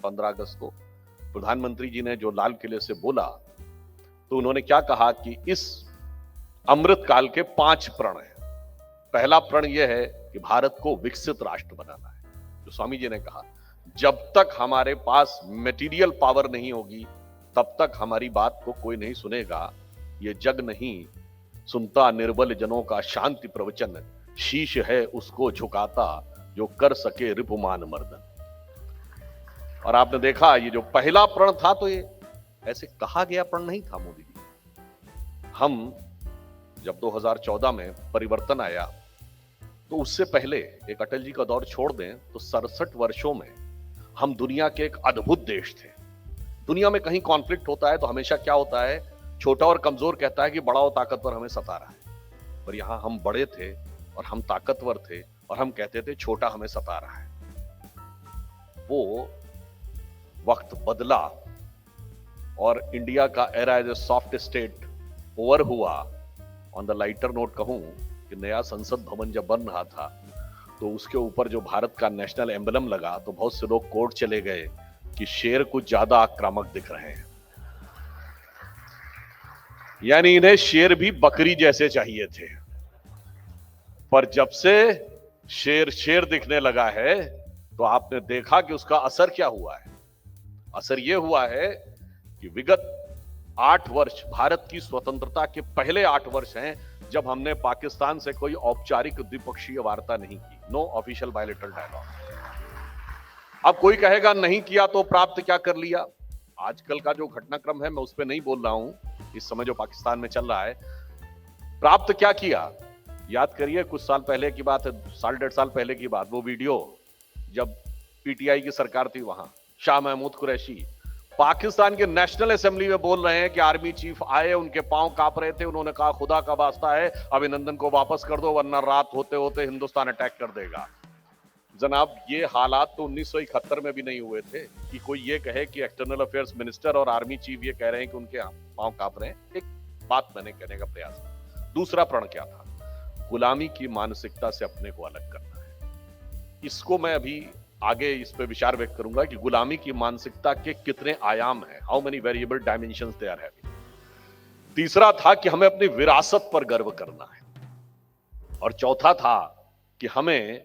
15 अगस्त को प्रधानमंत्री जी ने जो लाल किले से बोला, तो उन्होंने क्या कहा कि इस अमृत काल के 5 प्रण हैं। पहला प्रण यह है कि भारत को विकसित राष्ट्र बनाना है। जो स्वामी जी ने कहा, जब तक हमारे पास मटेरियल पावर नहीं होगी तब तक हमारी बात को कोई नहीं सुनेगा। ये जग नहीं सुनता निर्बल जनों का शांति प्रवचन, शीश है उसको झुकाता जो कर सके रिपुमान मर्दन। और आपने देखा ये जो पहला प्रण था, तो ये ऐसे कहा गया प्रण नहीं था मोदी जी। हम जब 2014 में परिवर्तन आया, तो उससे पहले एक अटल जी का दौर छोड़ दें तो 67 वर्षों में हम दुनिया के एक अद्भुत देश थे। दुनिया में कहीं कॉन्फ्लिक्ट होता है तो हमेशा क्या होता है, छोटा और कमजोर कहता है कि बड़ा और ताकतवर हमें सता रहा है। पर यहां हम बड़े थे और हम ताकतवर थे और हम कहते थे छोटा हमें सता रहा है। वो वक्त बदला और इंडिया का era as a soft state over हुआ। ऑन द लाइटर नोट कहूं कि नया संसद भवन जब बन रहा था तो उसके ऊपर जो भारत का नेशनल एम्बलम लगा, तो बहुत से लोग कोर्ट चले गए कि शेर कुछ ज्यादा आक्रामक दिख रहे हैं, यानी इन्हें शेर भी बकरी जैसे चाहिए थे। पर जब से शेर शेर दिखने लगा है तो आपने देखा कि उसका असर क्या हुआ है। असर यह हुआ है कि विगत 8 वर्ष, भारत की स्वतंत्रता के पहले 8 वर्ष हैं जब हमने पाकिस्तान से कोई औपचारिक द्विपक्षीय वार्ता नहीं की। No official bilateral dialogue. अब कोई कहेगा नहीं किया तो प्राप्त क्या कर लिया। आजकल का जो घटनाक्रम है मैं उस पर नहीं बोल रहा हूं, इस समय जो पाकिस्तान में चल रहा है। प्राप्त क्या किया, याद करिए कुछ साल पहले की बात है, 1.5 साल पहले की बात, वो वीडियो जब पीटीआई की सरकार थी, वहां शाह महमूद कुरैशी पाकिस्तान के नेशनल असेंबली में बोल रहे हैं कि आर्मी चीफ आए, उनके पांव कांप रहे थे, उन्होंने कहा खुदा का वास्ता है अभिनंदन को वापस कर दो वरना रात होते होते हिंदुस्तान अटैक कर देगा। जनाब ये हालात तो 1971 में भी नहीं हुए थे कि कोई ये कहे कि एक्सटर्नल अफेयर्स मिनिस्टर और आर्मी चीफ ये कह रहे हैं कि उनके पांव कांप रहे हैं। एक बात मैंने कहने का प्रयास किया। दूसरा प्रण क्या था, गुलामी की मानसिकता से अपने को अलग करना है। इसको मैं अभी आगे इस पे विचार व्यक्त करूंगा कि गुलामी की मानसिकता के कितने आयाम हैं, how many variable dimensions they are having. तीसरा था कि हमें अपनी विरासत पर गर्व करना है। और चौथा था कि हमें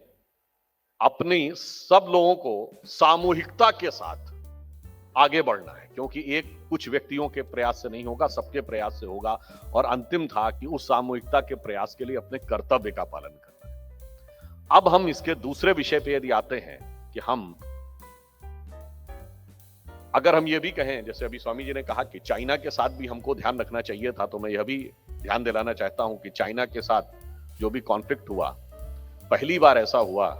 अपनी सब लोगों को सामूहिकता के साथ आगे बढ़ना है, क्योंकि एक कुछ व्यक्तियों के प्रयास से नहीं होगा, सबके प्रयास से होगा। और अंतिम था कि उस सामूहिकता के प्रयास के लिए अपने कर्तव्य का पालन करना है। अब हम इसके दूसरे विषय पे यदि आते हैं कि अगर हम ये भी कहें, जैसे अभी स्वामी जी ने कहा कि चाइना के साथ भी हमको ध्यान रखना चाहिए था, तो मैं यह भी ध्यान दिलाना चाहता हूं कि चाइना के साथ जो भी कॉन्फ्लिक्ट हुआ, पहली बार ऐसा हुआ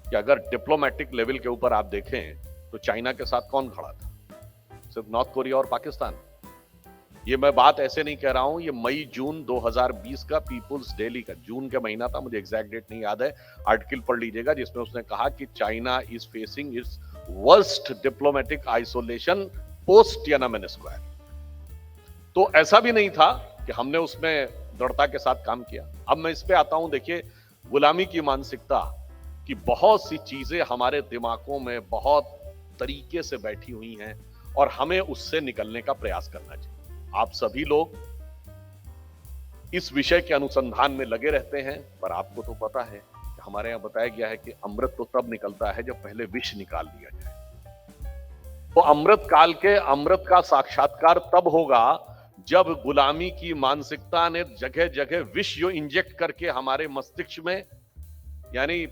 कि अगर डिप्लोमेटिक लेवल के ऊपर आप देखें तो चाइना के साथ कौन खड़ा था, सिर्फ नॉर्थ कोरिया और पाकिस्तान। ये मैं बात ऐसे नहीं कह रहा हूं, ये मई जून 2020 का पीपुल्स डेली का जून का महीना था, मुझे एग्जैक्ट डेट नहीं याद है, आर्टिकल पढ़ लीजिएगा जिसमें उसने कहा कि China is facing its worst diplomatic isolation post Tiananmen square. तो ऐसा भी नहीं था कि हमने उसमें दृढ़ता के साथ काम किया। अब मैं इस पे आता हूं, देखिए गुलामी की मानसिकता की बहुत सी चीजें हमारे दिमागों में बहुत तरीके से बैठी हुई हैं और हमें उससे निकलने का प्रयास करना चाहिए। आप सभी लोग इस विषय के अनुसंधान में लगे रहते हैं, पर आपको तो पता है कि हमारे यहां बताया गया है कि अमृत तो तब निकलता है जब पहले विष निकाल दिया जाए। तो अमृत काल के अमृत का साक्षात्कार तब होगा जब गुलामी की मानसिकता ने जगह जगह विष जो इंजेक्ट करके हमारे मस्तिष्क में, यानी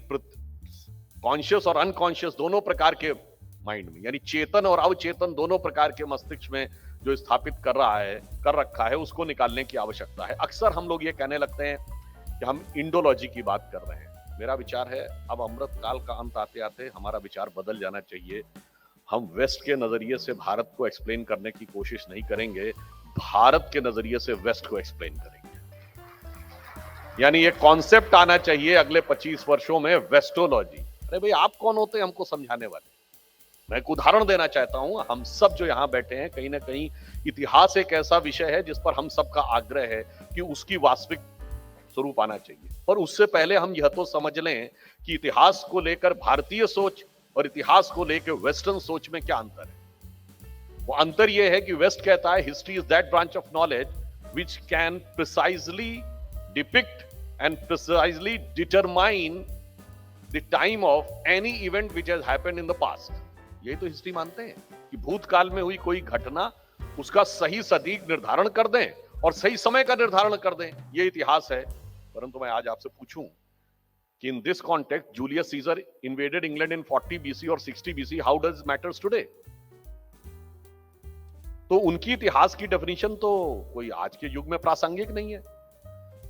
कॉन्शियस और अनकॉन्शियस दोनों प्रकार के माइंड में, यानी चेतन और अवचेतन दोनों प्रकार के मस्तिष्क में जो स्थापित कर रखा है, उसको निकालने की आवश्यकता है। अक्सर हम लोग ये कहने लगते हैं कि हम इंडोलॉजी की बात कर रहे हैं। मेरा विचार है अब अमृत काल का अंत आते आते हमारा विचार बदल जाना चाहिए। हम वेस्ट के नजरिए से भारत को एक्सप्लेन करने की कोशिश नहीं करेंगे, भारत के नजरिए से वेस्ट को एक्सप्लेन करेंगे। यानी एक कॉन्सेप्ट आना चाहिए अगले 25 वर्षों में, वेस्टोलॉजी। अरे भाई आप कौन होते हैं हमको समझाने वाले? मैं एक उदाहरण देना चाहता हूं। हम सब जो यहां बैठे हैं, कहीं ना कहीं इतिहास एक ऐसा विषय है जिस पर हम सबका आग्रह है कि उसकी वास्तविक स्वरूप आना चाहिए। और उससे पहले हम यह तो समझ लें कि इतिहास को लेकर भारतीय सोच और इतिहास को लेकर वेस्टर्न सोच में क्या अंतर है? वो अंतर यह है कि वेस्ट कहता है history is that branch of knowledge which can precisely depict and precisely determine the time of any event which has happened in the past. यही तो हिस्ट्री मानते हैं कि भूतकाल में हुई कोई घटना उसका सही सटीक निर्धारण कर दें और सही समय का निर्धारण कर दें, यह इतिहास है। परंतु मैं आज आपसे पूछूं कि in this context Julius Caesar invaded England in 40 BC और 60 BC, how does matters today? तो उनकी इतिहास की डेफिनेशन तो कोई आज के युग में प्रासंगिक नहीं है।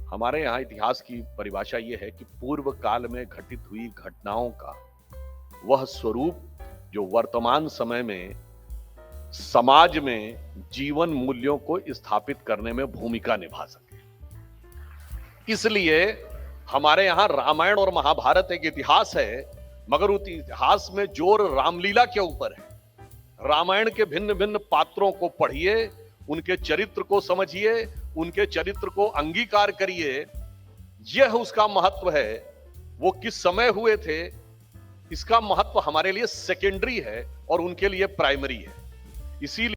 हमारे यहां इतिहास की परिभाषा यह है कि पूर्व काल में घटित हुई घटनाओं का वह स्वरूप जो वर्तमान समय में समाज में जीवन मूल्यों को स्थापित करने में भूमिका निभा सके। इसलिए हमारे यहां रामायण और महाभारत एक इतिहास है, मगर उस इतिहास में जोर रामलीला के ऊपर है। रामायण के भिन्न भिन्न पात्रों को पढ़िए, उनके चरित्र को समझिए, उनके चरित्र को अंगीकार करिए। यह उसका महत्व है। वो किस समय हुए थे इसका महत्व हमारे लिए सेकेंडरी है और उनके लिए प्राइमरी है। इसीलिए